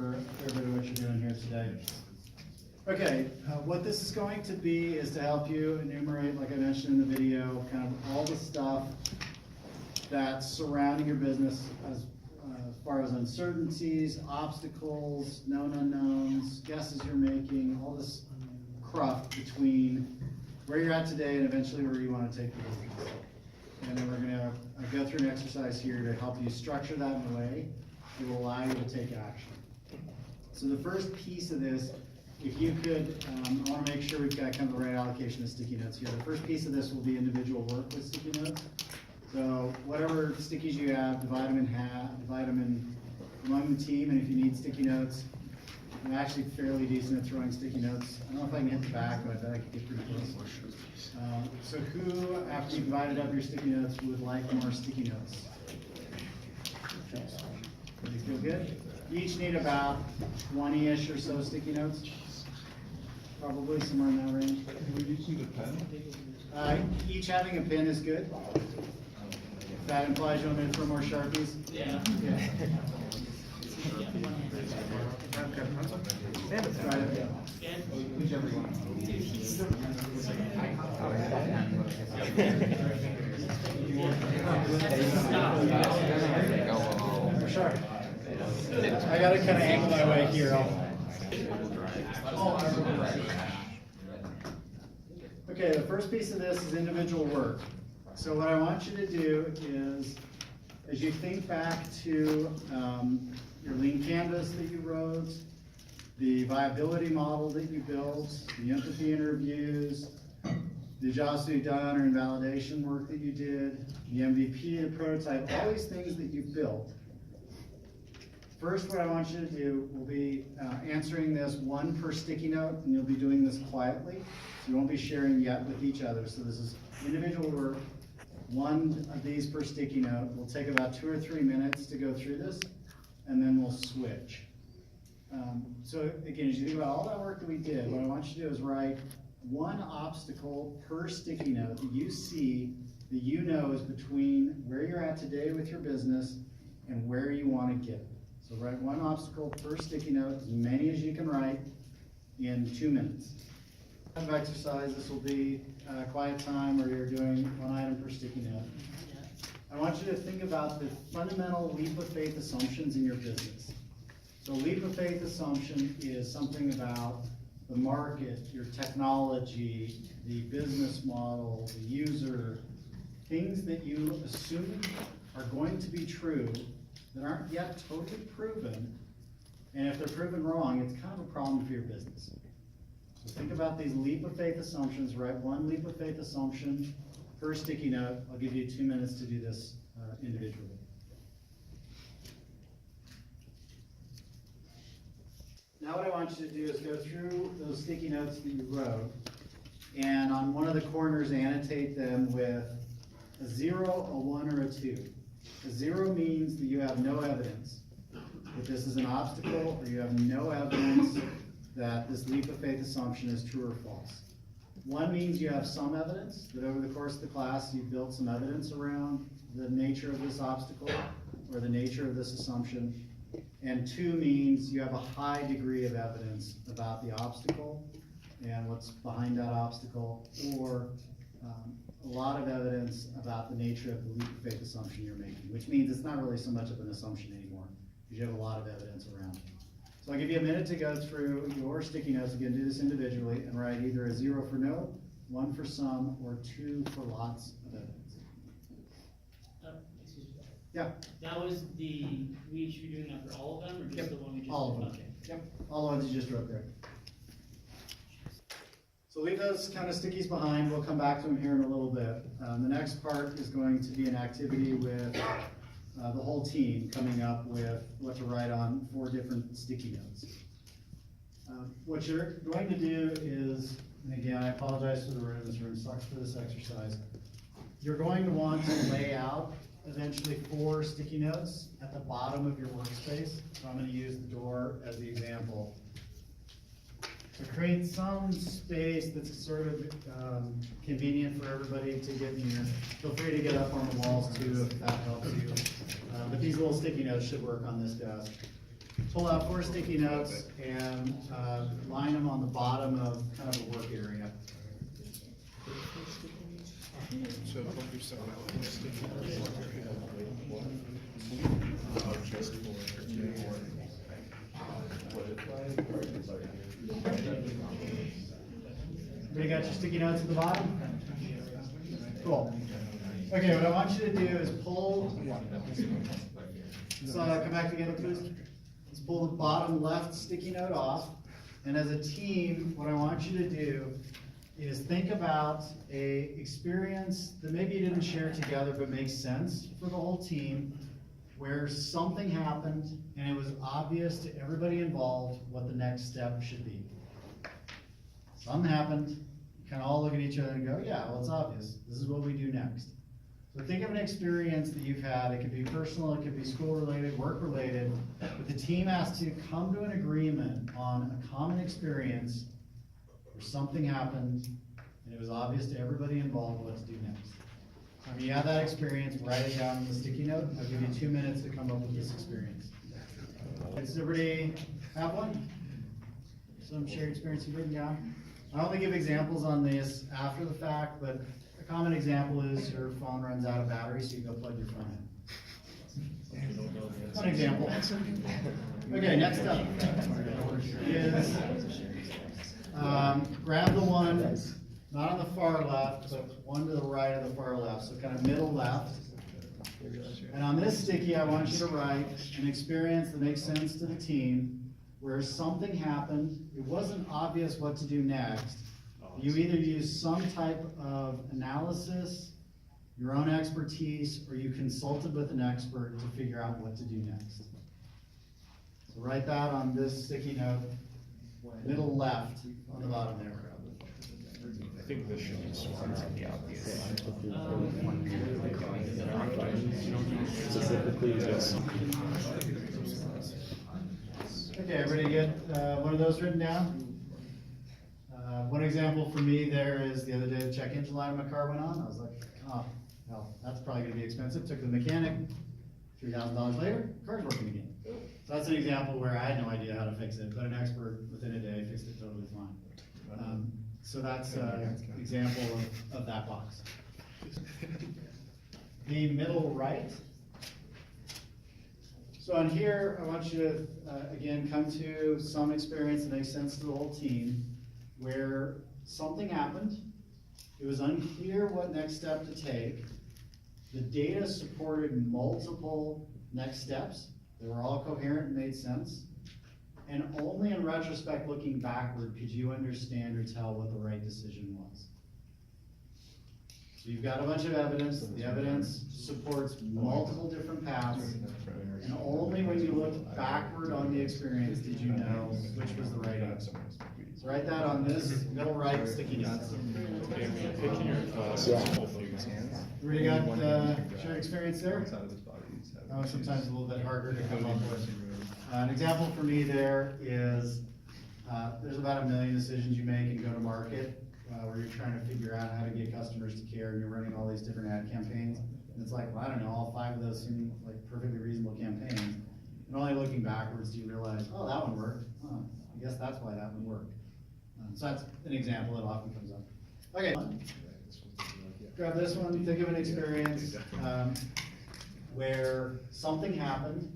for everybody what you're doing here today. Okay, what this is going to be is to help you enumerate, like I mentioned in the video, kind of all the stuff that's surrounding your business as far as uncertainties, obstacles, known unknowns, guesses you're making, all this cruft between where you're at today and eventually where you want to take the business. And then we're going to go through an exercise here to help you structure that in a way that will allow you to take action. So the first piece of this, if you could, I want to make sure we've got kind of the right allocation of sticky notes here. The first piece of this will be individual work with sticky notes. So whatever stickies you have, divide them in half, divide them in among the team, and if you need sticky notes, I'm actually fairly decent at throwing sticky notes. I don't know if I can hit the back, but I bet I could get pretty close. So who, after you divided up your sticky notes, would like more sticky notes? You feel good? You each need about 20-ish or so sticky notes. Probably somewhere in that range. Do we each need a pen? Each having a pen is good. If that implies you want me to throw more Sharpies? Yeah. Whichever one. For sure. I gotta kind of angle my way here. Okay, the first piece of this is individual work. So what I want you to do is, as you think back to your lean canvas that you wrote, the viability model that you built, the empathy interviews, the jobs to be done or invalidation work that you did, the MVP, the prototype, all these things that you built. First, what I want you to do will be answering this one per sticky note, and you'll be doing this quietly. So you won't be sharing yet with each other. So this is individual work, one of these per sticky note. We'll take about 2 or 3 minutes to go through this, and then we'll switch. So again, as you think about all that work that we did, what I want you to do is write one obstacle per sticky note that you see, that you know is between where you're at today with your business and where you want to get. So write one obstacle per sticky note, as many as you can write in 2 minutes. Kind of exercise, this will be a quiet time where you're doing one item per sticky note. I want you to think about the fundamental leap of faith assumptions in your business. So leap of faith assumption is something about the market, your technology, the business model, the user, things that you assume are going to be true that aren't yet totally proven, and if they're proven wrong, it's kind of a problem for your business. So think about these leap of faith assumptions, write one leap of faith assumption per sticky note. I'll give you 2 minutes to do this individually. Now what I want you to do is go through those sticky notes that you wrote, and on one of the corners annotate them with a 0, a 1, or a 2. A 0 means that you have no evidence that this is an obstacle, or you have no evidence that this leap of faith assumption is true or false. 1 means you have some evidence, that over the course of the class you've built some evidence around the nature of this obstacle or the nature of this assumption. And 2 means you have a high degree of evidence about the obstacle and what's behind that obstacle, or a lot of evidence about the nature of the leap of faith assumption you're making, which means it's not really so much of an assumption anymore, because you have a lot of evidence around it. So I'll give you a minute to go through your sticky notes. Again, do this individually and write either a 0 for no, 1 for some, or 2 for lots of evidence. Excuse me. Yeah. That was we should be doing that for all of them, or just Yep, the one we just all of them. Okay. Yep, all the ones you just wrote there. So leave those kind of stickies behind. We'll come back to them here in a little bit. The next part is going to be an activity with the whole team coming up with what to write on 4 different sticky notes. What you're going to do is, and again, I apologize for the room. This room sucks for this exercise. You're going to want to lay out eventually 4 sticky notes at the bottom of your workspace. So I'm going to use the door as the example. To create some space that's sort of convenient for everybody to get near. Feel free to get up on the walls too if that helps you. But these little sticky notes should work on this desk. pull out 4 sticky notes and line them on the bottom of kind of a work area. Everybody got your sticky notes at the bottom? Cool. Okay, what I want you to do is pull, so come back together, please. Let's pull the bottom left sticky note off. And as a team, what I want you to do is think about a experience that maybe you didn't share together but makes sense for the whole team, where something happened and it was obvious to everybody involved what the next step should be. Something happened, you kind of all look at each other and go, yeah, well, it's obvious. This is what we do next. So think of an experience that you've had. It could be personal, it could be school-related, work-related, but the team has to come to an agreement on a common experience where something happened and it was obvious to everybody involved what to do next. When you have that experience, write it down on the sticky note. I'll give you 2 minutes to come up with this experience. Does everybody have one? Some shared experience you've written down? I only give examples on this after the fact, but a common example is your phone runs out of battery, so you go plug your phone in. One example. Okay, next up is grab the one, not on the far left, but one to the right of the far left, so kind of middle left. And on this sticky, I want you to write an experience that makes sense to the team, where something happened, it wasn't obvious what to do next. You either use some type of analysis, your own expertise, or you consulted with an expert to figure out what to do next. So write that on this sticky note, middle left on the bottom there. I think this should be sworn to the obvious. Specifically, this. Okay, everybody get one of those written down? One example for me there is the other day the check engine light on my car went on. I was like, oh, well, that's probably gonna be expensive. Took to the mechanic, $3,000 later, car's working again. So that's an example where I had no idea how to fix it, but an expert within a day fixed it totally fine. So that's an example of that box. The middle right. So on here, I want you to, again, come to some experience that makes sense to the whole team, where something happened, it was unclear what next step to take, the data supported multiple next steps, they were all coherent and made sense, and only in retrospect, looking backward, could you understand or tell what the right decision was. So you've got a bunch of evidence, the evidence supports multiple different paths, and only when you looked backward on the experience did you know which was the right answer. So write that on this middle right sticky note. Everybody got shared experience there? Oh, sometimes a little bit harder to come up with. An example for me there is, there's about 1 million decisions you make in go-to-market, where you're trying to figure out how to get customers to care, and you're running all these different ad campaigns. And it's like, well, I don't know, all 5 of those seem like perfectly reasonable campaigns. And only looking backwards do you realize, oh, that one worked. Oh, I guess that's why that one worked. So that's an example that often comes up. Okay, grab this one, think of an experience where something happened.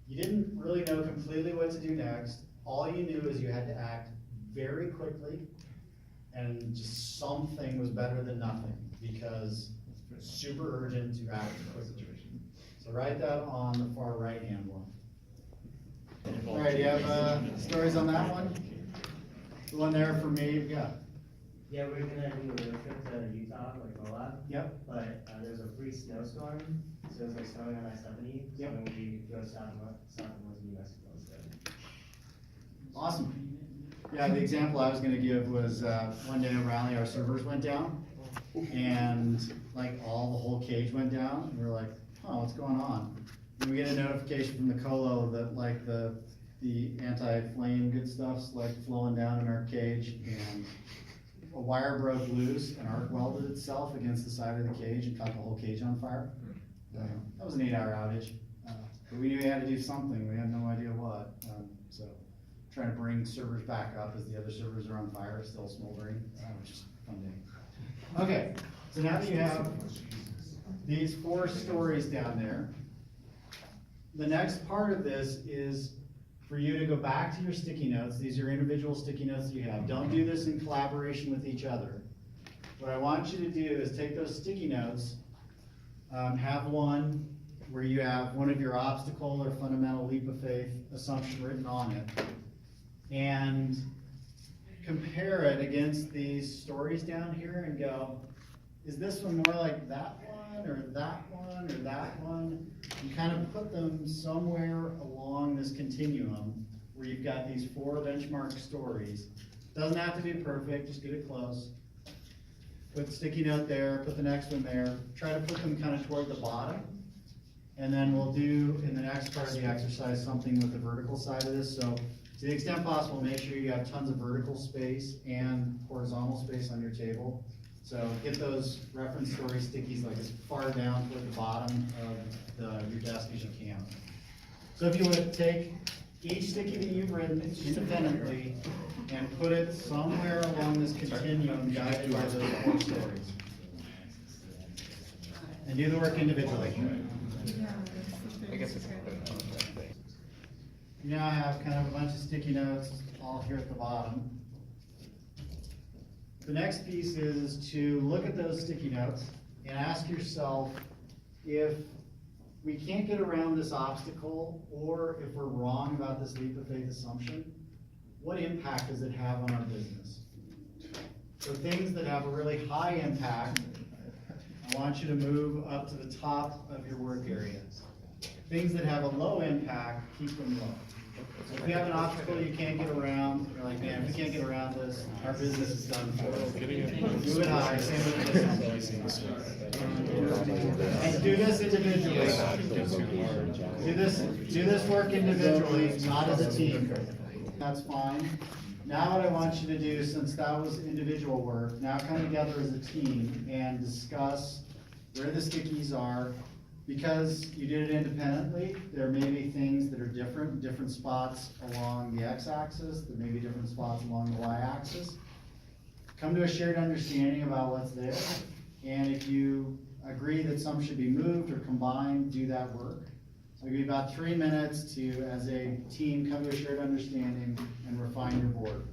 You didn't really know completely what to do next. All you knew is you had to act very quickly, and just something was better than nothing because it's super urgent to act quickly. So write that on the far right hand one. All right, do you have stories on that one? The one there for me, yeah. Yeah, we're gonna do a road trip to Utah, like Moab. Yep. But there's a pre-snowstorm, so it's like snowing on I-70. Yep. So we go south of New Mexico instead. Awesome. Yeah, the example I was gonna give was, one day in Raleigh, our servers went down, and like the whole cage went down, and we're like, oh, what's going on? And we get a notification from the colo that like the anti-flame good stuff's like flowing down in our cage, and a wire broke loose and arc welded itself against the side of the cage and caught the whole cage on fire. That was an 8-hour outage. But we knew we had to do something, we had no idea what, so trying to bring servers back up as the other servers are on fire, still smoldering, just a fun day. Okay, so now that you have these 4 stories down there, the next part of this is for you to go back to your sticky notes. These are individual sticky notes that you have. Don't do this in collaboration with each other. What I want you to do is take those sticky notes, have one where you have one of your obstacle or fundamental leap of faith assumption written on it, and compare it against these stories down here and go, is this one more like that one, or that one, or that one? And kind of put them somewhere along this continuum where you've got these 4 benchmark stories. Doesn't have to be perfect, just get it close. Put the sticky note there, put the next one there, try to put them kind of toward the bottom. And then we'll do, in the next part of the exercise, something with the vertical side of this. So to the extent possible, make sure you have tons of vertical space and horizontal space on your table. So get those reference story stickies like as far down toward the bottom of your desk as you can. So if you would take each sticky that you've written independently and put it somewhere along this continuum guided by those 4 stories. And do the work individually. I guess it's. You now have kind of a bunch of sticky notes all here at the bottom. The next piece is to look at those sticky notes and ask yourself if we can't get around this obstacle, or if we're wrong about this leap of faith assumption, what impact does it have on our business? So things that have a really high impact, I want you to move up to the top of your work area. Things that have a low impact, keep them low. So if you have an obstacle you can't get around, you're like, man, if we can't get around this, our business is done for. Do it high, same with this. And do this individually. Do this work individually, not as a team. That's fine. Now what I want you to do, since that was individual work, now come together as a team and discuss where the stickies are. Because you did it independently, there may be things that are different spots along the x-axis, there may be different spots along the y-axis. Come to a shared understanding about what's there, and if you agree that some should be moved or combined, do that work. So it'll be about 3 minutes to, as a team, come to a shared understanding and refine your board.